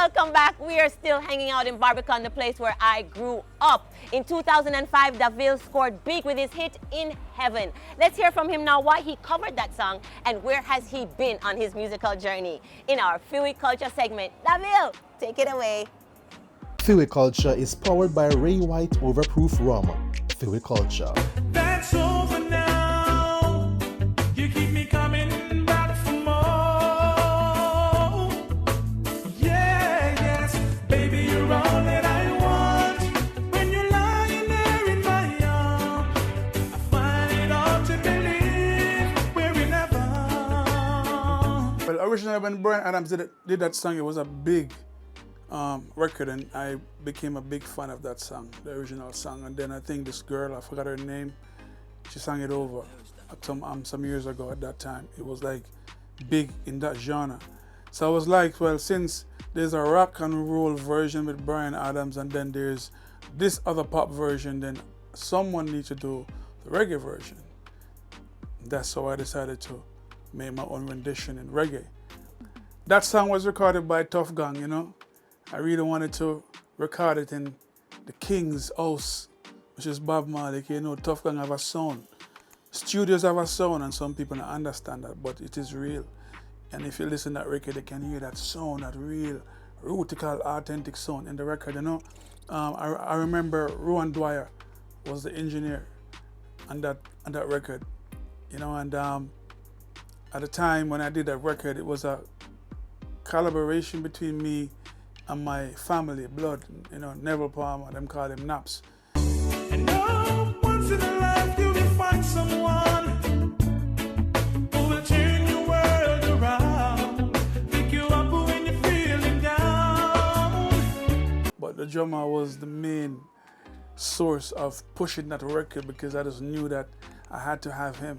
welcome back. We are still hanging out in Barbican, the place where I grew up. In 2005, Davil scored big with his hit In Heaven. Let's hear from him now why he covered that song and where has he been on his musical journey. In our Philly Culture segment, Davil, take it away. Philly Culture is powered by Ray White Overproof Rum. Philly Culture. That's over now. You keep me coming back for more. Yeah, yes, baby, you're all that I want. When you're lying there in my arms, I find it hard to believe we're in heaven. Well, originally when Bryan Adams did that song, it was a big record, and I became a big fan of that song, the original song. And then I think this girl, I forgot her name, she sang it over some years ago. At that time, it was like big in that genre. So I was like, well, since there's a rock and roll version with Bryan Adams, and then there's this other pop version, then someone needs to do the reggae version. That's how I decided to make my own rendition in reggae. That song was recorded by Tough Gang, you know. I really wanted to record it in the King's house, which is Bob Marley. You know, Tough Gang have a sound. Studios have a sound, and some people don't understand that, but it is real. And if you listen to that record, you can hear that sound, that real, rootical, authentic sound in the record, you know. I remember Rowan Dwyer was the engineer on that record, you know, and at the time when I did that record, it was a collaboration between me and my family, blood, you know, Neville Palmer, them call him Naps. And oh, once in a life you will find someone who will turn your world around, pick you up when you're feeling down. But the drummer was the main source of pushing that record, because I just knew that I had to have him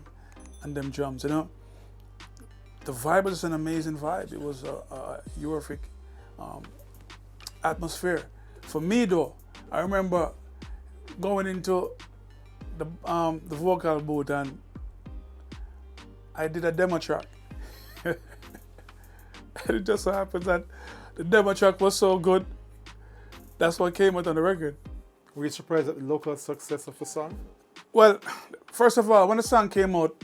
and them drums, you know. The vibe was an amazing vibe. It was a euphoric atmosphere. For me though, I remember going into the vocal booth, and I did a demo track. And it just so happens that the demo track was so good, that's what came out on the record. Were you surprised at the local success of the song? Well, first of all, when the song came out,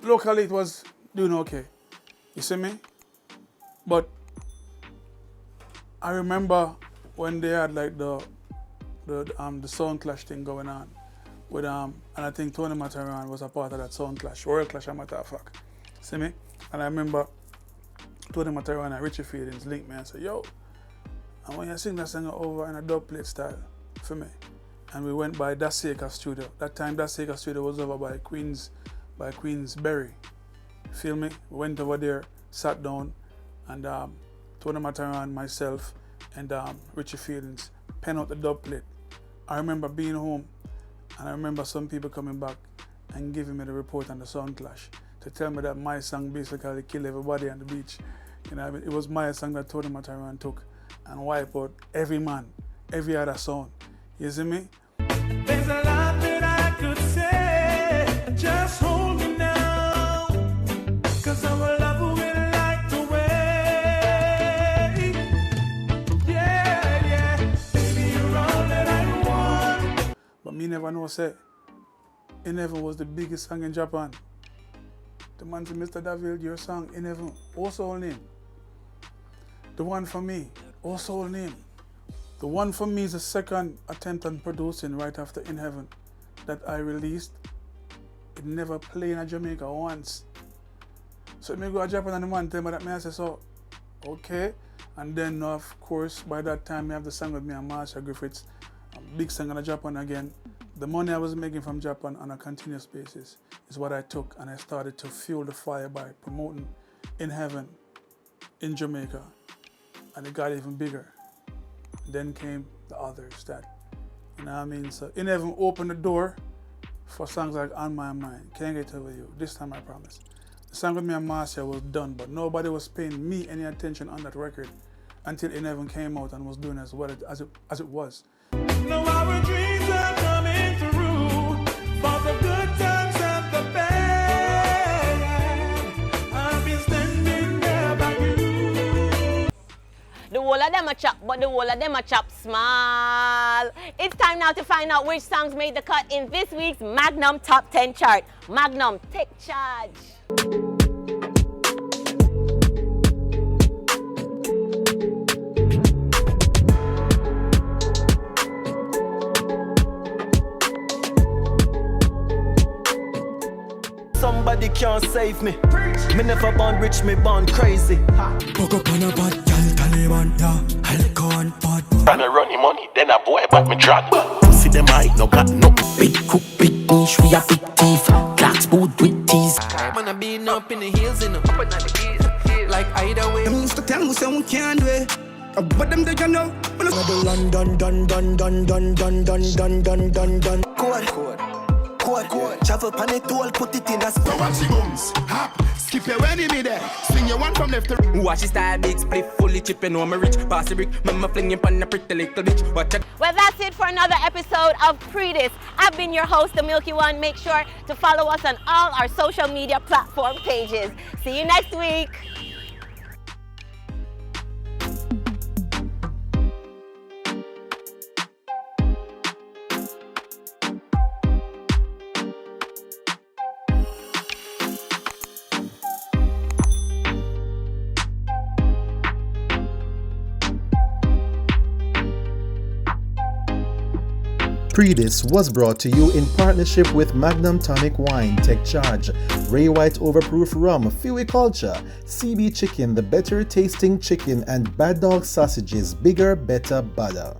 locally it was doing okay. You see me? But I remember when they had like the sound clash thing going on with and I think Tony Mataran was a part of that sound clash, World Clash, a matter of fact. See me? And I remember Tony Mataran and Richie Fieldings linked me and said, yo, I want you to sing that song over in a dub plate style for me. And we went by Das Seika studio. That time Das Seika studio was over by Queensberry. Feel me? We went over there, sat down, and Tony Mataran, myself, and Richie Fieldings pen out the dub plate. I remember being home, and I remember some people coming back and giving me the report on the sound clash to tell me that my song basically killed everybody on the beach. You know, it was my song that Tony Mataran took and wiped out every man, every other sound. You see me? There's a lot that I could say, just hold me now, 'cause our love will light the way. Yeah, yeah, baby, you're all that I want. But me never know, say, In Heaven was the biggest song in Japan. The man said, Mr. David, your song, In Heaven, also all name. The one for me, also all name. The one for me is the second attempt on producing right after In Heaven that I released. It never played in Jamaica once. So me go to Japan and the man tell me that, I say, so, okay. And then of course, by that time, I have the song with me and Marsha Griffiths, a big song in Japan again. The money I was making from Japan on a continuous basis is what I took, and I started to fuel the fire by promoting In Heaven in Jamaica. And it got even bigger. Then came the others that, you know what I mean? So In Heaven opened the door for songs like On My Mind, Can't Get Over You, This Time I Promise. The song with me and Marcia was done, but nobody was paying me any attention on that record until In Heaven came out and was doing as well as it was. No, our dreams are coming through for the good times and the bad. I've been standing there by you. The whole of them a chop, but the whole of them a chop small. It's time now to find out which songs made the cut in this week's Magnum Top 10 chart. Magnum, take charge. Somebody can't save me. Me never born rich, me born crazy. Buck up on a bad gal, Taliban, yeah. Alcohol, bad. And I run the money, then I boy back me drag. See them I no got no. Big cook, big niche, we a big thief. Clocks boot with teeth. Man, I been up in the hills, you know. Like either way. Them used to tell me say we can't do it. But them they you know. London, dun. Code. Travel pan it all, put it in a So watch the booms, hop, skip your enemy there. Swing your one from left to Watch his style, big split, fully chipping on my rich. Pass the brick, mama flinging pan a pretty little bitch. Watch it. Well, that's it for another episode of Pree Dis. I've been your host, the Milky One. Make sure to follow us on all our social media platform pages. See you next week. Pree Dis was brought to you in partnership with Magnum Tonic Wine, Take Charge, Ray White Overproof Rum, Fui Culture, CB Chicken, the better tasting chicken, and Bad Dog Sausages, bigger, better, badder.